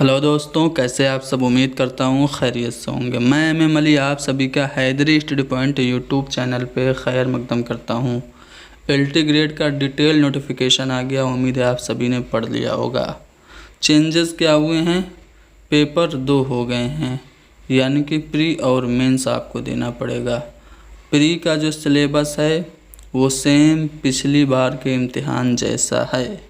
Hello दोस्तों, कैसे आप सब। उम्मीद करता हूँ खैरियत से होंगे। मैं एम अली आप सभी का Haidari study point YouTube channel पे खैर मकदम करता हूँ। एलटी ग्रेड का डिटेल नोटिफिकेशन आ गया। उम्मीद है आप सभी ने पढ़ लिया होगा। चेंजेस क्या हुए हैं, पेपर 2 हो गए हैं, यानी कि प्री और मेंस आपको देना पड़ेगा। प्री का जो सिलेबस है वो सेम पिछली बार के इम्तिहान जैसा है।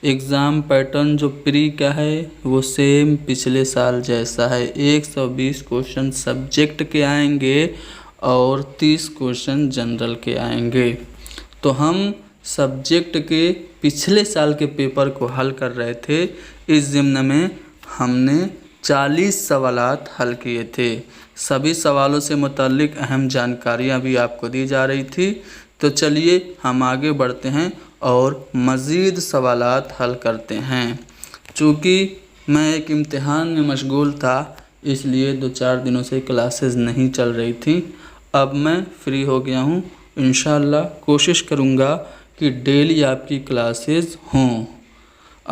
एग्ज़ाम पैटर्न जो प्री का है वो सेम पिछले साल जैसा है। 120 क्वेश्चन सब्जेक्ट के आएंगे और 30 क्वेश्चन जनरल के आएंगे। तो हम सब्जेक्ट के पिछले साल के पेपर को हल कर रहे थे। इस ज़िम्न में हमने 40 सवालात हल किए थे। सभी सवालों से मुताल्लिक अहम जानकारियाँ भी आपको दी जा रही थी। तो चलिए हम आगे बढ़ते हैं और मज़ीद सवालात हल करते हैं। चूँकि मैं एक इम्तिहान में मशगूल था, इसलिए 2-4 दिनों से क्लासेस नहीं चल रही थी। अब मैं फ्री हो गया हूँ। इंशाअल्लाह कोशिश करूँगा कि डेली आपकी क्लासेस हों।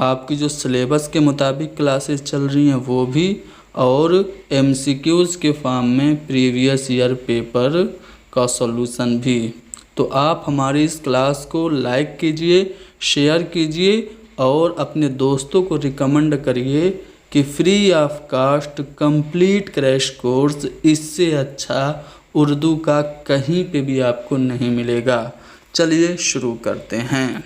आपकी जो सिलेबस के मुताबिक क्लासेस चल रही हैं वो भी, और एमसीक्यूज़ के फॉर्म में प्रीवियस ईयर पेपर का सॉल्यूशन भी। तो आप हमारी इस क्लास को लाइक कीजिए, शेयर कीजिए और अपने दोस्तों को रिकमेंड करिए कि free of cost complete crash course इससे अच्छा उर्दू का कहीं पे भी आपको नहीं मिलेगा। चलिए शुरू करते हैं।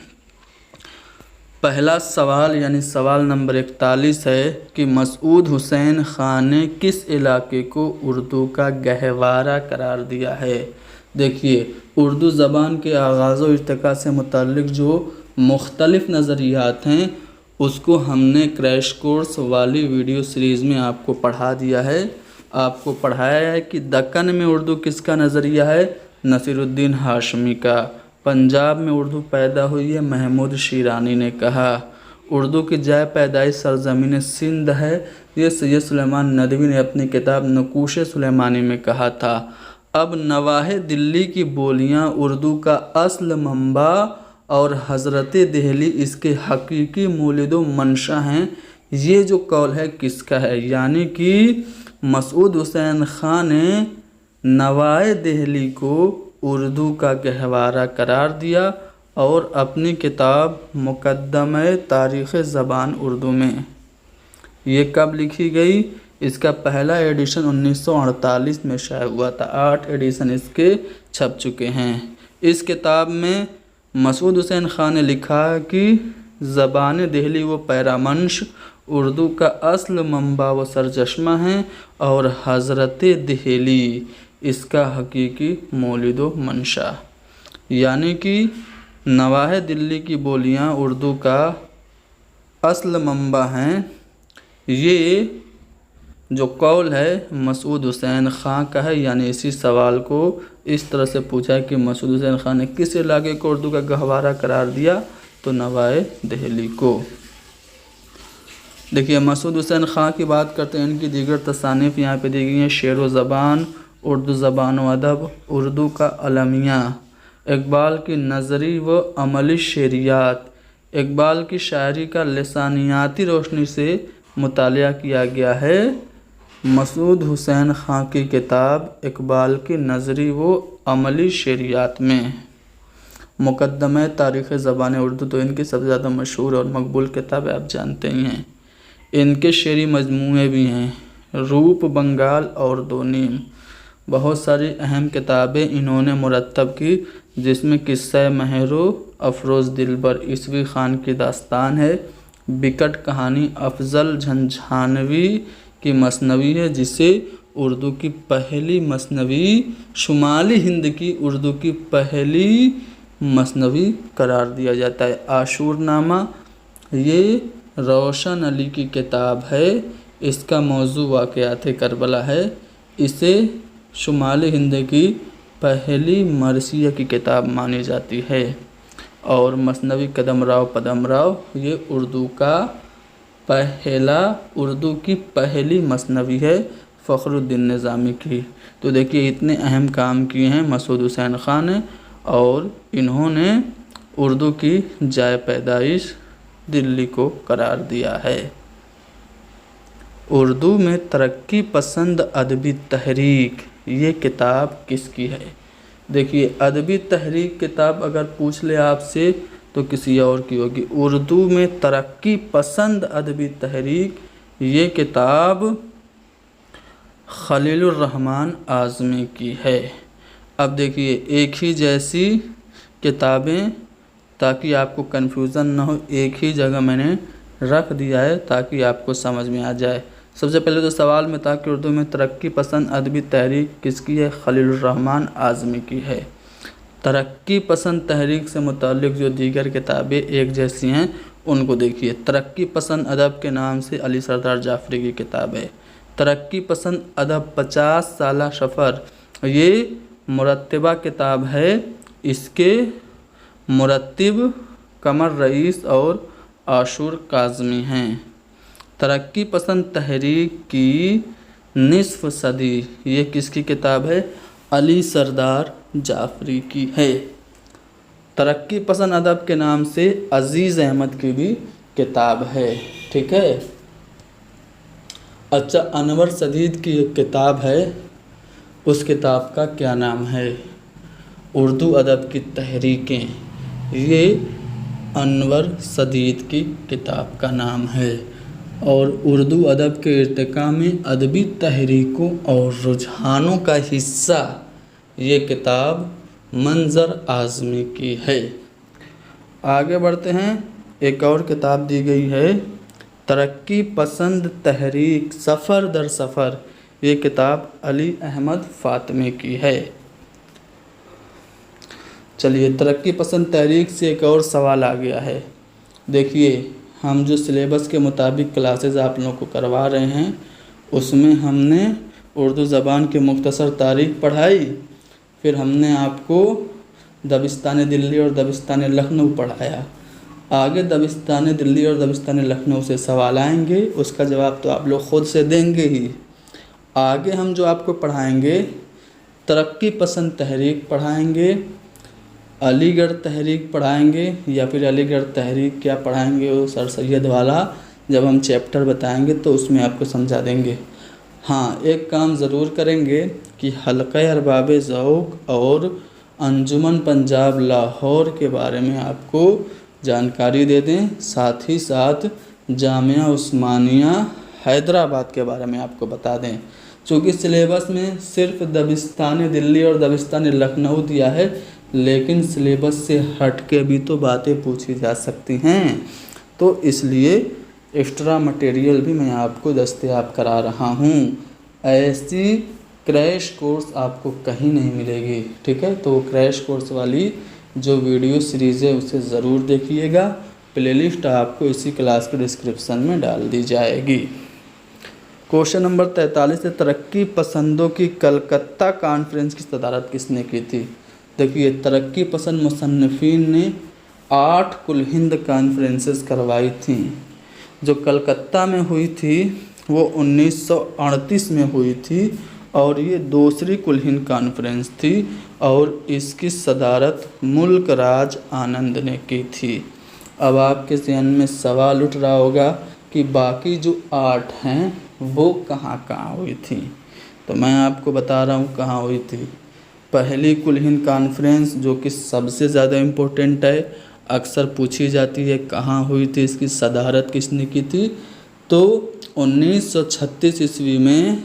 पहला सवाल यानी सवाल नंबर 41 है कि मसूद हुसैन खान ने किस इलाके को उर्दू का गहवारा करार दिया है। देखिए, उर्दू ज़बान के आगाज़ व इर्तिक़ा से मुताल्लिक़ जो मुख्तलिफ़ नज़रियात हैं उसको हमने क्रैश कोर्स वाली वीडियो सीरीज़ में आपको पढ़ा दिया है। आपको पढ़ाया है कि दक्कन में उर्दू किसका नज़रिया है, नसीरुद्दीन हाशमी का। पंजाब में उर्दू पैदा हुई है, महमूद शिरानी ने कहा। उर्दू की जाए पैदाइश सरज़मीन सिंध है, ये सैयद सुलेमान नदवी ने अपनी किताब नकूश सुलेमानी में कहा था। अब नवाहे दिल्ली की बोलियां उर्दू का असल मंबा और हज़रत दिल्ली इसके हकीकी मौलिद व मंशा हैं। ये जो कौल है किसका है, यानी कि मसूद हुसैन खान ने नवाए दिल्ली को उर्दू का गहवारा करार दिया और अपनी किताब मुक़द्दमे तारीख़ ज़बान उर्दू में। ये कब लिखी गई, इसका पहला एडिशन 1948 में शाया हुआ था। 8 एडिशन इसके छप चुके हैं। इस किताब में मसूद हुसैन खान ने लिखा कि ज़बान दिल्ली व पैरामंश उर्दू का असल मंबा व सरचश्मा है और हज़रत दिल्ली इसका हकीकी मौलिद व मंशा, यानी कि नवाहे दिल्ली की बोलियां उर्दू का असल मंबा हैं। ये जो कौल है मसूद हुसैन ख़ान का है। यानी इसी सवाल को इस तरह से पूछा है कि मसूद हुसैन ख़ान ने किस इलाके को उर्दू का गहवारा करार दिया, तो नवाए दिल्ली को। देखिए, मसूद हुसैन ख़ान की बात करते हैं। इनकी दीगर तसानीफ़ यहाँ पे दी गई हैं। शेर व ज़बान, उर्दू ज़बान व अदब, उर्दू का अलमिया, इकबाल की नज़री व अमली शेरियात। इकबाल की शायरी का लिसानियाती रोशनी से मुतालिया किया गया है। मसूद हुसैन ख़ान की किताब इकबाल की नज़री व अमली शेरियात में। मुक़द्दमे तारीख़ ज़बान उर्दू तो इनकी सबसे ज़्यादा मशहूर और मकबूल किताब है, आप जानते ही हैं। इनके शेरी मजमूए भी हैं, रूप, बंगाल और दो नीम। बहुत सारी अहम किताबें इन्होंने मुरत्तब की, जिसमें किस्सा महरो अफरोज़ दिलबर ईसवी ख़ान की दास्तान है। बिकट कहानी अफजल झंझानवी की मसनवी है, जिसे उर्दू की पहली मसनवी, शुमाली हिंद की उर्दू की पहली मसनवी करार दिया जाता है। आशूरनामा ये रोशन अली की किताब है। इसका मौजू वाक़यात करबला है। इसे शुमाली हिंद की पहली मरसिया की किताब मानी जाती है। और मसनवी कदमराव पदमराव ये उर्दू की पहली मसनवी है फ़खरुद्दीन निज़ामी की। तो देखिए, इतने अहम काम किए हैं मसूद हुसैन ख़ान ने, और इन्होंने उर्दू की जाए पैदाइश दिल्ली को करार दिया है। उर्दू में तरक्की पसंद अदबी तहरीक, ये किताब किसकी है? देखिए, अदबी तहरीक किताब अगर पूछ ले आपसे तो किसी और की होगी। उर्दू में तरक्की पसंद अदबी तहरीक, ये किताब खलीलुर रहमान आज़मी की है। अब देखिए, एक ही जैसी किताबें, ताकि आपको कन्फ्यूज़न ना हो, एक ही जगह मैंने रख दिया है ताकि आपको समझ में आ जाए। सबसे पहले तो सवाल में था कि उर्दू में तरक्की पसंद अदबी तहरीक किसकी है? खलीलुर रहमान आज़मी की है। तरक्की पसंद तहरीक से मुताल्लिक़ जो दीगर किताबें एक जैसी हैं उनको देखिए। तरक्की पसंद अदब के नाम से अली सरदार जाफ़री की किताब है। तरक्की पसंद अदब 50 साला सफ़र, ये मुरत्तबा किताब है। इसके मुरत्तिब कमर रईस और आशूर काज़मी हैं। तरक्की पसंद तहरीक की निस्फ़ सदी, ये किसकी किताब है? अली सरदार जाफ़री की है। तरक्की पसंद अदब के नाम से अज़ीज़ अहमद की भी किताब है। ठीक है। अच्छा, अनवर सदीद की एक किताब है, उस किताब का क्या नाम है? उर्दू अदब की तहरीकें, ये अनवर सदीद की किताब का नाम है। और उर्दू अदब के इर्तिका में अदबी तहरीकों और रुझानों का हिस्सा, ये किताब मंज़र आज़मी की है। आगे बढ़ते हैं। एक और किताब दी गई है, तरक्की पसंद तहरीक सफ़र दर सफ़र, ये किताब अली अहमद फ़ातिमी की है। चलिए, तरक्की पसंद तहरीक से एक और सवाल आ गया है। देखिए, हम जो सिलेबस के मुताबिक क्लासेस आप लोगों को करवा रहे हैं, उसमें हमने उर्दू ज़बान के मुख्तसर तारीख़ पढ़ाई, फिर हमने आपको दबिस्तान दिल्ली और दबिस्तान लखनऊ पढ़ाया। आगे दबिस्तान दिल्ली और दबिस्तान लखनऊ से सवाल आएंगे, उसका जवाब तो आप लोग ख़ुद से देंगे ही। आगे हम जो आपको पढ़ाएंगे, तरक्की पसंद तहरीक पढ़ाएंगे, अलीगढ़ तहरीक पढ़ाएंगे, या फिर अलीगढ़ तहरीक क्या पढ़ाएंगे वो सर सैयद वाला जब हम चैप्टर बताएंगे तो उसमें आपको समझा देंगे। हाँ, एक काम ज़रूर करेंगे कि हल्क़ा अरबाब ज़ौक़ और अंजुमन पंजाब लाहौर के बारे में आपको जानकारी दे दें, साथ ही साथ जामिया उस्मानिया हैदराबाद के बारे में आपको बता दें। चूँकि सिलेबस में सिर्फ दबिस्तान दिल्ली और दबिस्तान लखनऊ दिया है, लेकिन सिलेबस से हट के भी तो बातें पूछी जा सकती हैं, तो इसलिए एक्स्ट्रा मटेरियल भी मैं आपको दस्तयाब करा रहा हूँ। ऐसी क्रैश कोर्स आपको कहीं नहीं मिलेगी। ठीक है, तो क्रैश कोर्स वाली जो वीडियो सीरीज़ है उसे ज़रूर देखिएगा। प्लेलिस्ट आपको इसी क्लास के डिस्क्रिप्शन में डाल दी जाएगी। क्वेश्चन नंबर 43 है, तरक्की पसंदों की कलकत्ता कॉन्फ्रेंस की सदारत किसने की थी? देखिए, तरक्की पसंद मुसन्निफ़ीन ने 8 कुल हिंद कॉन्फ्रेंसेस करवाई थी। जो कलकत्ता में हुई थी वो 1938 में हुई थी और ये दूसरी कुल हिंद कॉन्फ्रेंस थी और इसकी सदारत मुल्क राज आनंद ने की थी। अब आपके ज़हन में सवाल उठ रहा होगा कि बाकी जो 8 हैं वो कहाँ कहाँ हुई थी, तो मैं आपको बता रहा हूँ कहाँ हुई थी। पहली कुल हिंद कॉन्फ्रेंस जो कि सबसे ज़्यादा इम्पोर्टेंट है, अक्सर पूछी जाती है कहाँ हुई थी, इसकी सदारत किसने की थी, तो 1936 ईस्वी में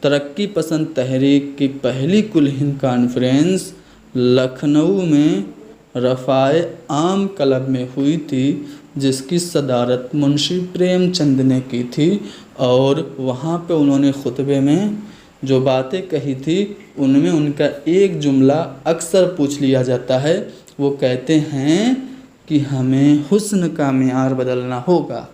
तरक्की पसंद तहरीक की पहली कुल हिंद कॉन्फ्रेंस लखनऊ में रफ़ाए आम क्लब में हुई थी, जिसकी सदारत मुंशी प्रेमचंद ने की थी। और वहाँ पे उन्होंने खुतबे में जो बातें कही थी उनमें उनका एक जुमला अक्सर पूछ लिया जाता है। वो कहते हैं कि हमें हुस्न का मेयार बदलना होगा।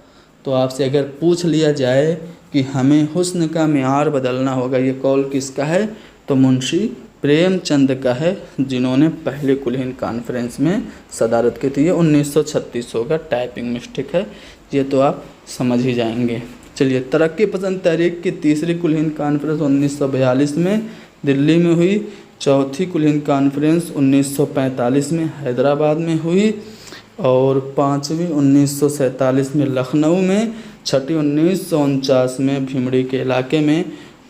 तो आपसे अगर पूछ लिया जाए कि हमें हुस्न का मेयार बदलना होगा, ये कौल किसका है, तो मुंशी प्रेमचंद का है, जिन्होंने पहले कुल हिंद कॉन्फ्रेंस में सदारत की थी। ये 1936 होगा, टाइपिंग मिस्टेक है, ये तो आप समझ ही जाएंगे। चलिए, तरक्की पसंद तहरीक की तीसरी कुल हिंद कॉन्फ्रेंस 1942 में दिल्ली में हुई। चौथी कुल हिंद कॉन्फ्रेंस 1945 में हैदराबाद में हुई और पाँचवीं 1947 में लखनऊ में। छठी 1949 में भीमड़ी के इलाके में,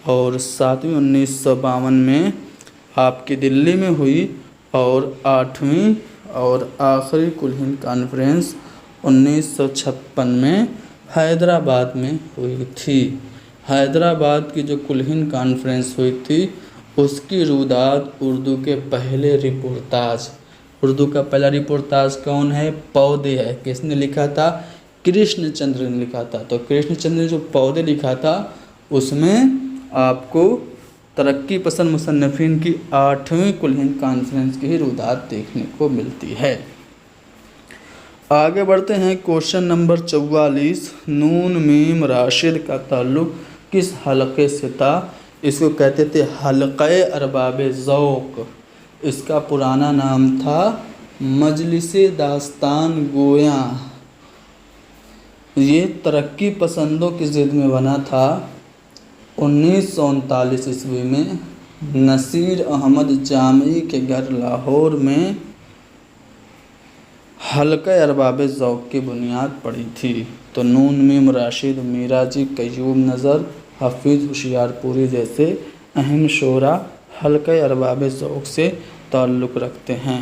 और सातवीं 1952 में आपकी दिल्ली में हुई, और आठवीं और आखिरी कुल हिंद कॉन्फ्रेंस 1956 में हैदराबाद में हुई थी। हैदराबाद की जो कुल हिंद कॉन्फ्रेंस हुई थी उसकी रुदात उर्दू के पहले रिपोर्टाज, उर्दू का पहला रिपोर्टाज कौन है? पौधे है। किसने लिखा था? कृष्णचंद्र ने लिखा था। तो कृष्णचंद्र ने जो पौधे लिखा था उसमें आपको तरक्की पसंद मुसन्निफीन की 8वीं कुल हिंद कॉन्फ्रेंस की ही रुदात देखने को मिलती है। आगे बढ़ते हैं। क्वेश्चन नंबर 44, नून मीम राशिद का ताल्लुक किस हलक़े से था? इसको कहते थे हलक़े अरबाब ज़ौक़। इसका पुराना नाम था मजलिसे दास्तान गोया। ये तरक्की पसंदों की ज़िद में बना था 1939 ईस्वी में नसीर अहमद जामी के घर लाहौर में हल्का अरबाब ज़ौक़ की बुनियाद पड़ी थी। तो नून मीम राशिद, मीराजी, कयूम नज़र, हफीज़ होशियारपुरी जैसे अहम शोरा हल्का अरबाब ज़ौक़ से ताल्लुक़ रखते हैं।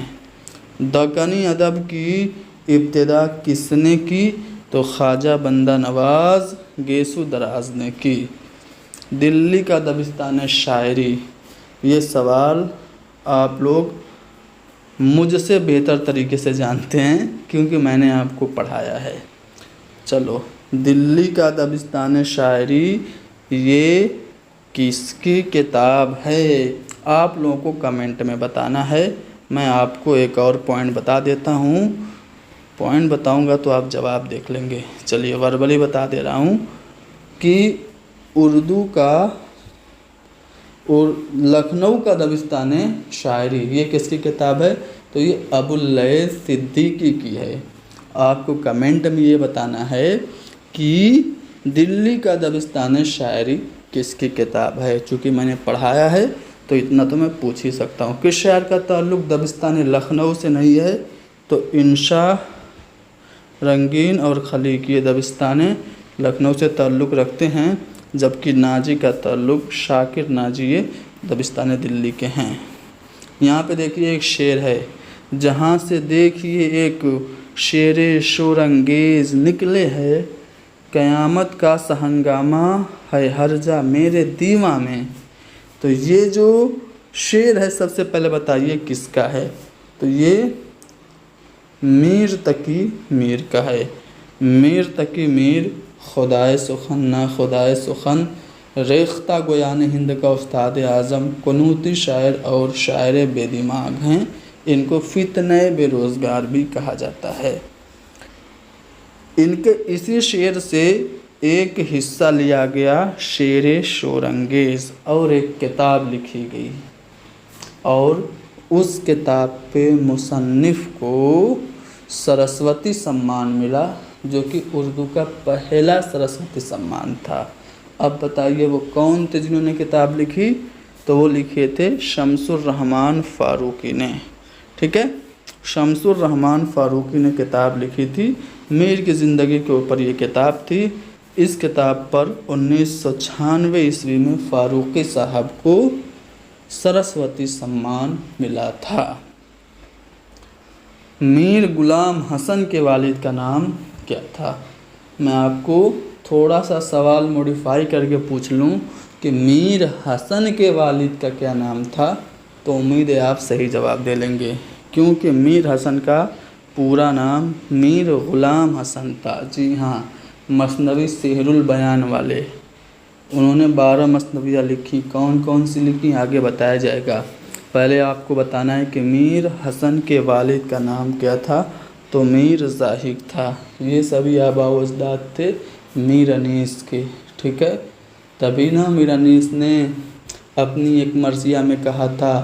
दक्कनी अदब की इब्तिदा किसने की? तो ख्वाजा बंदा नवाज़ गेसु दराज ने की। दिल्ली का दबिस्तान शायरी, ये सवाल आप लोग मुझसे बेहतर तरीके से जानते हैं क्योंकि मैंने आपको पढ़ाया है। चलो, दिल्ली का दबिस्तान शायरी ये किसकी किताब है? आप लोगों को कमेंट में बताना है। मैं आपको एक और पॉइंट बता देता हूँ, पॉइंट बताऊँगा तो आप जवाब देख लेंगे। चलिए वर्बली बता दे रहा हूँ कि उर्दू का और लखनऊ का दबिस्तान शायरी ये किसकी किताब है? तो ये अबुल सिद्दीकी की है। आपको कमेंट में ये बताना है कि दिल्ली का दबिस्तान शायरी किसकी किताब है। चूँकि मैंने पढ़ाया है तो इतना तो मैं पूछ ही सकता हूँ। किस शायर का ताल्लुक़ दबिस्तान लखनऊ से नहीं है? तो इंशा रंगीन और खलीकी दबिस्तान लखनऊ से ताल्लुक़ रखते हैं, जबकि नाजी का ताल्लुक़ शाकिर नाजी ये दबिस्तान दिल्ली के हैं। यहाँ पे देखिए एक शेर है, जहाँ से देखिए एक शेर शोरंगेज़ निकले है, क़यामत का सहंगामा है हर जा मेरे दीवा में। तो ये जो शेर है सबसे पहले बताइए किसका है? तो ये मीर तकी मीर का है। मीर तकी मीर खुदाए सुखन ना खुदाए सुखन रेख्ता गोयान हिंद का उस्ताद आज़म, कुनूती शायर और शायर बेदिमाग हैं। इनको फितने बेरोज़गार भी कहा जाता है। इनके इसी शेर से एक हिस्सा लिया गया शेर शोरंगेज़ और एक किताब लिखी गई, और उस किताब पे मुसन्निफ़ को सरस्वती सम्मान मिला, जो कि उर्दू का पहला सरस्वती सम्मान था। अब बताइए वो कौन थे जिन्होंने किताब लिखी? तो वो लिखे थे शमसुर रहमान फ़ारूकी ने। ठीक है, शमसुर रहमान फ़ारूकी ने किताब लिखी थी। मीर की ज़िंदगी के ऊपर ये किताब थी। इस किताब पर 1996 ईस्वी में फ़ारूकी साहब को सरस्वती सम्मान मिला था। मीर गुलाम हसन के वालिद का नाम क्या था? मैं आपको थोड़ा सा सवाल मॉडिफाई करके पूछ लूँ कि मीर हसन के वालिद का क्या नाम था, तो उम्मीद है आप सही जवाब दे लेंगे, क्योंकि मीर हसन का पूरा नाम मीर गुलाम हसन था। जी हाँ, मसनवी सेहरुल बयान वाले, उन्होंने 12 मसनवियाँ लिखी। कौन कौन सी लिखी आगे बताया जाएगा। पहले आपको बताना है कि मीर हसन के वालिद का नाम क्या था, तो मीर ज़ाहिद था। ये सभी आबा व अजदाद थे मीर अनीस के। ठीक है, तभी ना मीर अनीस ने अपनी एक मरसिया में कहा था,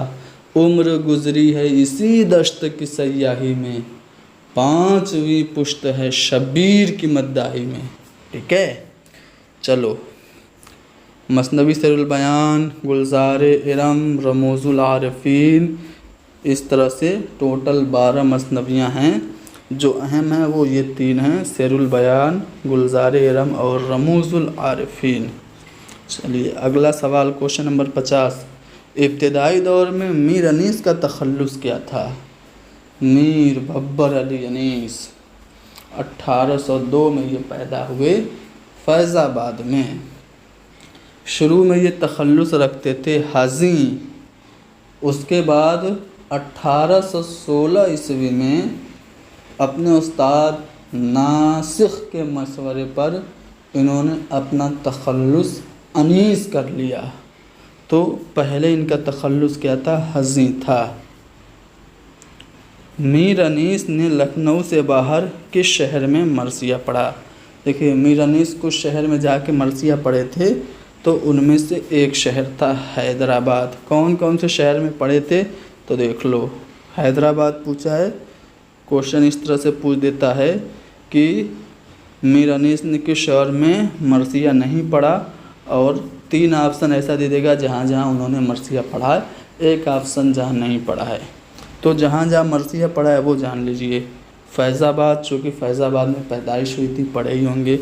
उम्र गुजरी है इसी दश्त की सयाही में, 5वीं पुश्त है शबीर की मद्दाही में। ठीक है, चलो, मसनवी सेहरुल बयान, गुलजार इरम, रमूजुल आरिफीन, इस तरह से टोटल 12 मसनवियाँ हैं। जो अहम है वो ये 3 हैं, शेरुल बयान, गुलजार इरम और रमूजुल आरिफीन। चलिए अगला सवाल, क्वेश्चन नंबर 50। इब्तदाई दौर में मीर अनीस का तखल्लुस क्या था? मीर बब्बर अली अनीस 1802 में ये पैदा हुए फैज़ाबाद में। शुरू में ये तखल्लुस रखते थे हाजी, उसके बाद 1816 ईस्वी में अपने उस्ताद नासिख के मशवरे पर इन्होंने अपना तखल्लुस अनीस कर लिया। तो पहले इनका तखल्लुस क्या था? हज़ी था। मीर अनीस ने लखनऊ से बाहर किस शहर में मरसिया पढ़ा? देखिए मीर अनीस कुछ शहर में जाके मरसिया पढ़े थे, तो उनमें से एक शहर था हैदराबाद। कौन कौन से शहर में पढ़े थे? तो देख लो, हैदराबाद पूछा है। क्वेश्चन इस तरह से पूछ देता है कि मीर अनीस ने किस शहर में मरसिया नहीं पढ़ा, और 3 ऑप्शन ऐसा दे देगा जहाँ जहाँ उन्होंने मरसिया पढ़ा है, एक ऑप्शन जहाँ नहीं पढ़ा है। तो जहाँ जहाँ मरसिया पढ़ा है वो जान लीजिए। फैज़ाबाद, चूँकि फैज़ाबाद में पैदाइश हुई थी, पढ़े ही होंगे।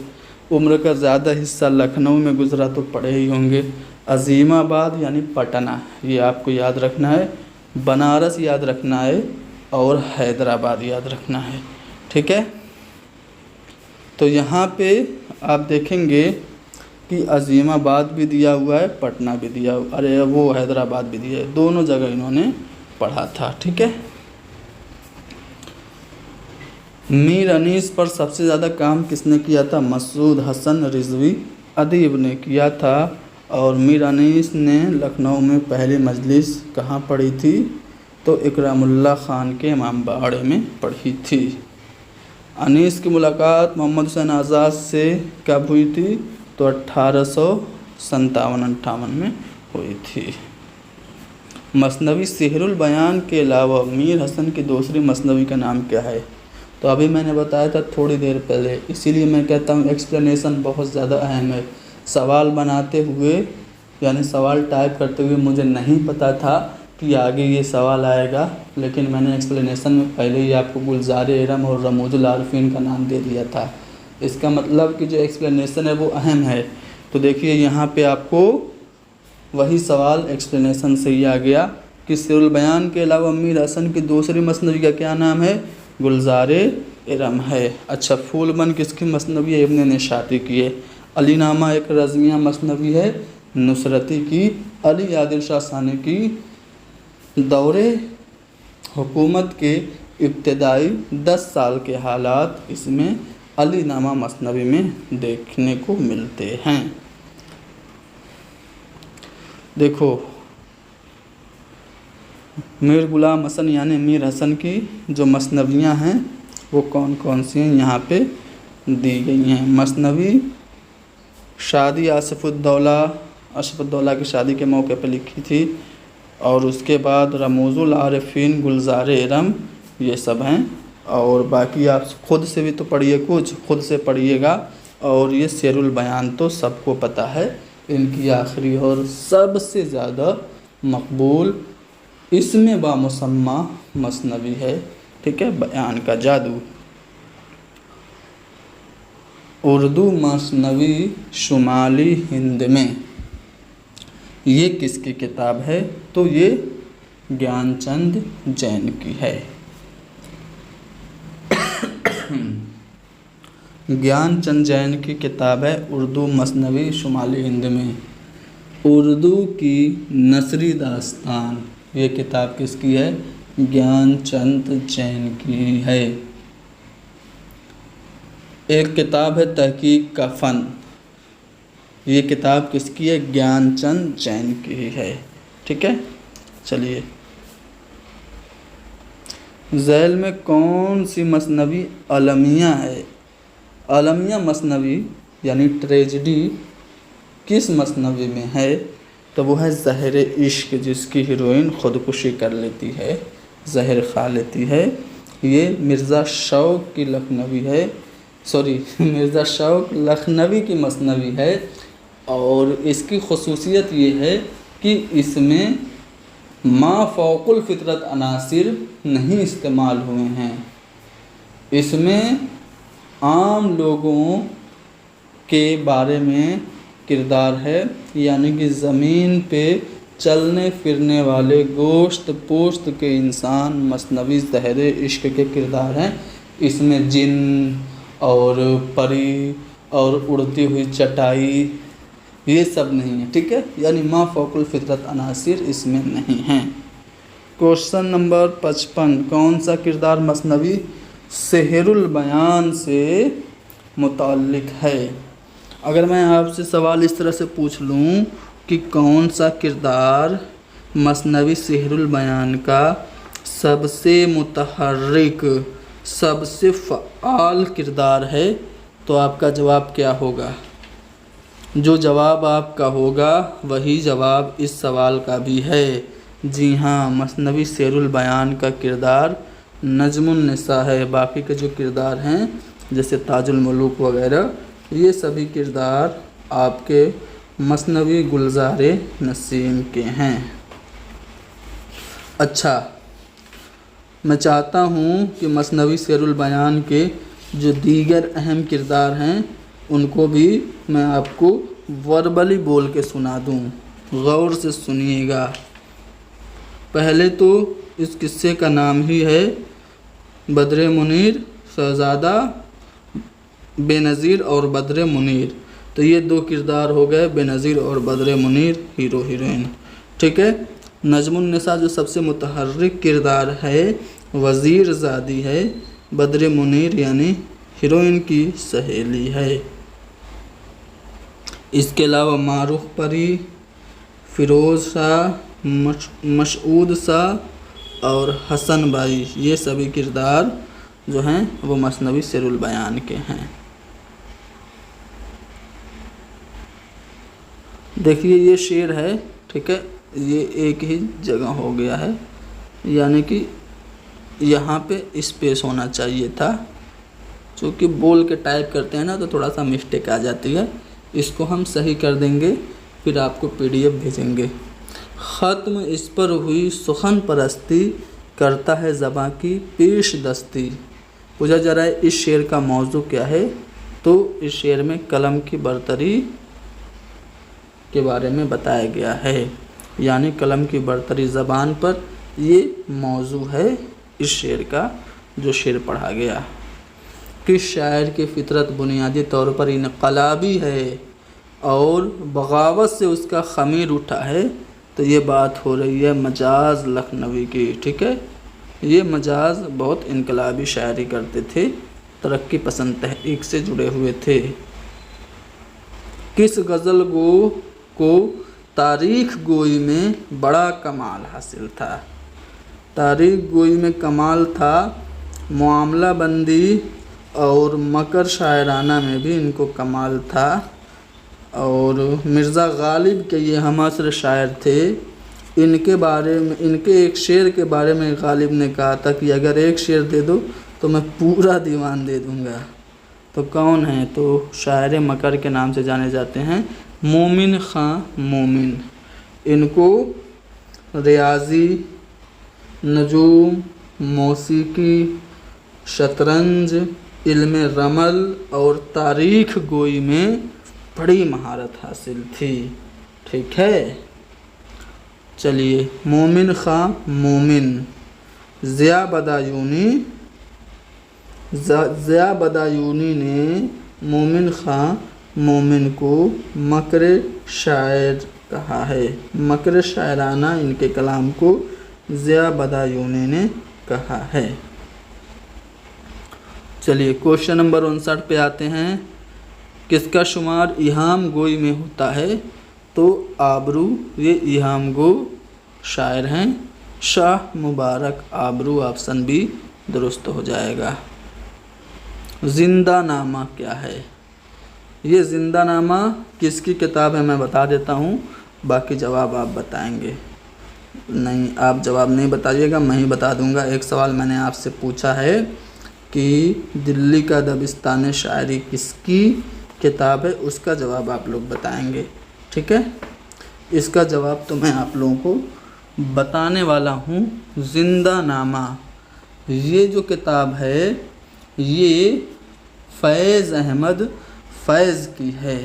उम्र का ज़्यादा हिस्सा लखनऊ में गुजरा, तो पढ़े ही होंगे। अज़ीमाबाद यानी पटना, ये आपको याद रखना है। बनारस याद रखना है और हैदराबाद याद रखना है, ठीक है। तो यहाँ पे आप देखेंगे कि अज़ीमाबाद भी दिया हुआ है, पटना भी दिया हुआ, अरे वो हैदराबाद भी दिया है, दोनों जगह इन्होंने पढ़ा था, ठीक है। मीर अनीस पर सबसे ज़्यादा काम किसने किया था? मसूद हसन रिजवी अदीब ने किया था। और मीर अनीस ने लखनऊ में पहली मजलिस कहाँ पढ़ी थी? तो इकरामुल्लाह ख़ान के इमाम बाड़े में पढ़ी थी। अनीस की मुलाकात मोहम्मद हुसैन आज़ाद से कब हुई थी? तो 1857-58 में हुई थी। मसनवी सिहरुल बयान के अलावा मीर हसन की दूसरी मसनवी का नाम क्या है? तो अभी मैंने बताया था थोड़ी देर पहले, इसीलिए मैं कहता हूँ एक्सप्लेनेशन बहुत ज़्यादा अहम है। सवाल बनाते हुए यानी सवाल टाइप करते हुए मुझे नहीं पता था कि आगे ये सवाल आएगा, लेकिन मैंने एक्सप्लेनेशन में पहले ही आपको गुलजार इरम और रमूजुल आरिफीन का नाम दे दिया था। इसका मतलब कि जो एक्सप्लेनेशन है वो अहम है। तो देखिए यहाँ पे आपको वही सवाल एक्सप्लेनेशन से ही आ गया कि सिरुल बयान के अलावा मीर हसन की दूसरी मसनवी का क्या नाम है? गुलजार इरम है। अच्छा, फूलबन किसकी मसनवी है? इब्न निशाती की है। अलीनामा एक रज़मिया मसनवी है नुसरती की। अली आदिल शाह सानी की दौरे हुकूमत के इब्तदाई 10 साल के हालात इसमें अलीनामा मसनवी में देखने को मिलते हैं। देखो, मीर गुलाम हसन यानी मीर हसन की जो मसनवियाँ हैं वो कौन कौन सी हैं यहाँ पे दी गई हैं। मसनवी शादी आसिफुद्दौला की शादी के मौके पर लिखी थी, और उसके बाद रमूजुल आरिफीन, गुलजार इरम, ये सब हैं। और बाकी आप खुद से भी तो पढ़िए, कुछ खुद से पढ़िएगा। और ये शेरुल बयान तो सबको पता है, इनकी आखिरी और सबसे ज़्यादा मकबूल इसमें बामुसम्मा मसनवी है, ठीक है, बयान का जादू। उर्दू मसनवी शुमाली हिंद में, ये किसकी किताब है? तो ये ज्ञानचंद जैन की है। ज्ञानचंद जैन की किताब है उर्दू मसनवी शुमाली हिंद में। उर्दू की नसरी दास्तान, ये किताब किसकी है? ज्ञानचंद जैन की है। एक किताब है तहकीक का फ़न, ये किताब किसकी है? ज्ञानचंद जैन की है, ठीक है। चलिए, झैल में कौन सी मसनवी अलमिया है? अलमिया मसनवी यानी ट्रेजिडी किस मसनवी में है? तो वो है ज़हर इश्क, जिसकी हीरोइन ख़ुदकुशी कर लेती है, जहर खा लेती है। ये मिर्ज़ा शौक़ की लखनवी है, मिर्ज़ा शौक़ लखनवी की मसनवी है। और इसकी ख़ुसूसियत ये है कि इसमें मा फ़ौक़ुल फ़ितरत अनासिर नहीं इस्तेमाल हुए हैं। इसमें आम लोगों के बारे में किरदार है, यानी कि ज़मीन पे चलने फिरने वाले गोश्त पोश्त के इंसान मसनवी ज़हरे इश्क के किरदार हैं। इसमें जिन और परी और उड़ती हुई चटाई ये सब नहीं है, ठीक है, यानी मा फ़ौकुल फितरत अनासिर इसमें नहीं हैं। क्वेश्चन नंबर 55, कौन सा किरदार मसनवी सेहरुल बयान से मुताल्लिक़ है? अगर मैं आपसे सवाल इस तरह से पूछ लूँ कि कौन सा किरदार मसनवी सेहरुल बयान का सबसे मुतहर्रिक सबसे फ़आल किरदार है, तो आपका जवाब क्या होगा? जो जवाब आपका होगा वही जवाब इस सवाल का भी है। जी हाँ, मसनवी सेहरुल बयान का किरदार नजमुन निसा है। बाकी के जो किरदार हैं जैसे ताजुल मुलूक वगैरह, ये सभी किरदार आपके मसनवी गुलज़ारे नसीम के हैं। अच्छा, मैं चाहता हूँ कि मसनवी सेहरुल बयान के जो दीगर अहम किरदार हैं उनको भी मैं आपको वर्बली बोल के सुना दूँ। गौर से सुनिएगा। पहले तो इस किस्से का नाम ही है बद्र मुनीर, शहज़ादा बेनज़ीर और बद्र मुनीर। तो ये दो किरदार हो गए, बेनज़ीर और बद्र मुनीर, हीरो हीरोइन, ठीक है। नजमुन निसा जो सबसे मुतहर्रिक किरदार है वज़ीर ज़ादी है, बद्र मुनीर यानी हीरोइन की सहेली है। इसके अलावा मारूफ परी, फ़िरोज़ शाह, मशऊद शाह और हसन भाई, ये सभी किरदार जो हैं वो मसनवी सेहरुल बयान के हैं। देखिए ये शेर है, ठीक है, ये एक ही जगह हो गया है, यानी कि यहाँ पे स्पेस होना चाहिए था। चूँकि बोल के टाइप करते हैं ना तो थोड़ा सा मिस्टेक आ जाती है, इसको हम सही कर देंगे, फिर आपको PDF भेजेंगे। ख़त्म इस पर हुई सुखन परस्ती, करता है ज़बां की पेश दस्ती। पूछा जा रहा है इस शेर का मौजू क्या है, तो इस शेर में कलम की बरतरी के बारे में बताया गया है, यानी कलम की बरतरी ज़बान पर, ये मौजू है इस शेर का जो शेर पढ़ा गया। किस शायर की फ़ितरत बुनियादी तौर पर इनकलाबी है और बगावत से उसका ख़मीर उठा है, तो ये बात हो रही है मजाज लखनवी की, ठीक है। ये मजाज बहुत इनकलाबी शायरी करते थे, तरक्की पसंद तहरीक से जुड़े हुए थे। किस गज़ल गो को तारीख़ गोई में बड़ा कमाल हासिल था? तारीख़ गोई में कमाल था, मामला बंदी और मकर शायराना में भी इनको कमाल था। और मिर्ज़ा गालिब के ये हमअस्र शायर थे, इनके बारे में, इनके एक शेर के बारे में गालिब ने कहा था कि अगर एक शेर दे दो तो मैं पूरा दीवान दे दूँगा। तो कौन है? तो शायर मकर के नाम से जाने जाते हैं मोमिन ख़ां मोमिन। इनको रियाज़ी, नजूम, मौसीकी, शतरंज, इल्म रमल और तारीख़ गोई में बड़ी महारत हासिल थी, ठीक है। चलिए, मोमिन ख़ां मोमिन, ज़िया बदायूनी ने मोमिन ख़ां मोमिन को मकर शायर कहा है। मकर शायराना इनके कलाम को ज़िया बदायूनी ने कहा है। चलिए क्वेश्चन नंबर 59 पे आते हैं। किसका शुमार इहाम गोई में होता है? तो आबरू, ये इहाम गो शायर हैं। शाह मुबारक आबरू, ऑप्शन बी दुरुस्त हो जाएगा। जिंदा नामा क्या है? ये जिंदा नामा किसकी किताब है मैं बता देता हूँ, बाकी जवाब आप बताएंगे। नहीं, आप जवाब नहीं बताइएगा, मैं ही बता दूंगा। एक सवाल मैंने आपसे पूछा है कि दिल्ली का दबिस्तान शायरी किसकी किताब है, उसका जवाब आप लोग बताएंगे, ठीक है। इसका जवाब तो मैं आप लोगों को बताने वाला हूँ। जिंदा नामा ये जो किताब है ये फैज़ अहमद फैज़ की है।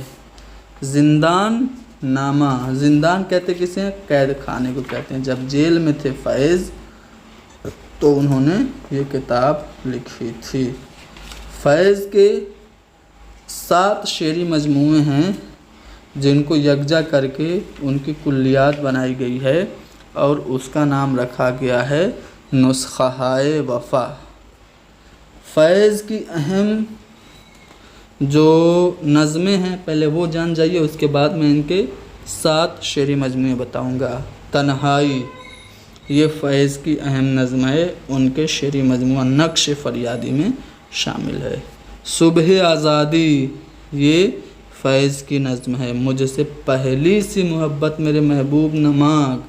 जिंदान नामा, जिंदान कहते किसे हैं? कैद खाने को कहते हैं। जब जेल में थे फैज़ तो उन्होंने ये किताब लिखी थी। फैज़ के 7 शेरी मजमूए हैं जिनको यकजा करके उनकी कुल्लियात बनाई गई है और उसका नाम रखा गया है नुस्ख़ाए वफ़ा। फैज़ की अहम जो नज़में हैं पहले वो जान जाइए, उसके बाद मैं इनके 7 शेरी मजमूए बताऊंगा। तन्हाई, ये फैज़ की अहम नज़्म है, उनके शेरी मजमूआ नक्श फरियादी में शामिल है। सुबह आज़ादी, ये फैज़ की नज़्म है। मुझसे पहली सी मोहब्बत मेरे महबूब न मांग,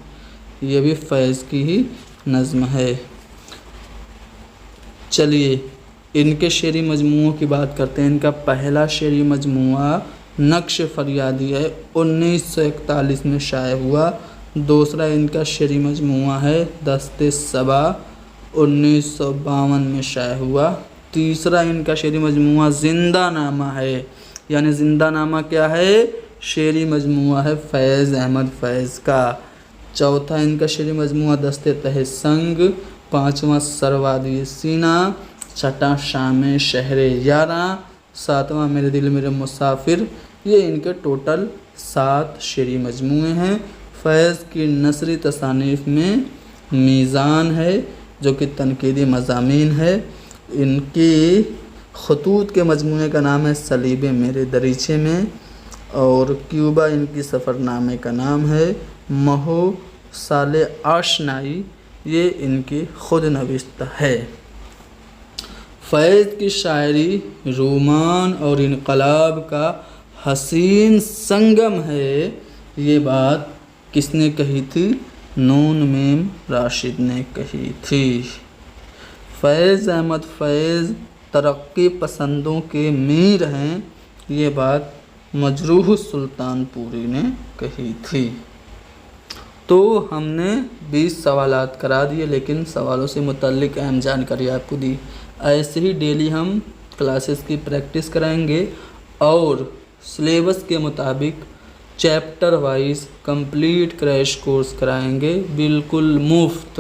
ये भी फैज़ की ही नज़्म है। चलिए इनके शेरी मजमूओं की बात करते हैं। इनका पहला शेरी मजमूआ नक्श फरियादी है, 1941 में शाये हुआ। दूसरा इनका शेरी मजमूआ है दस्ते सबा, 1952 में शाये हुआ। तीसरा इनका शेरी मजमूआ जिंदा नामा है, यानी जिंदा नामा क्या है? शेरी मजमूआ है फैज़ अहमद फैज़ का। चौथा इनका शेरी मजमूआ दस्ते तहसंग, 5वां सरवादी सीना, 6वां शाम शहरे यारा, 7वां मेरे दिल मेरे मुसाफिर। ये इनके टोटल 7 शेरी मजमूए हैं। फैज़ की नसरी तसानीफ़ में मीज़ान है जो कि तनकीदी मज़ामीन है। इनकी खतूत के मजमूए का नाम है सलीबे मेरे दरीचे में, और क्यूबा इनकी सफ़रनामे का नाम है। महो साले आशनाई, ये इनकी खुद नविश्त है। फैज़ की शायरी रोमान और इनकलाब का हसीन संगम है। ये बात किसने कही थी? नून मीम राशिद ने कही थी। फैज़ अहमद फैज़ तरक्की पसंदों के मीर हैं, ये बात मजरूह सुल्तानपुरी ने कही थी। तो हमने 20 सवालात करा दिए, लेकिन सवालों से मुतल्लिक अहम जानकारी आपको दी। ऐसे ही डेली हम क्लासेस की प्रैक्टिस कराएंगे और सिलेबस के मुताबिक chapter wise complete crash course कराएंगे, बिल्कुल मुफ्त।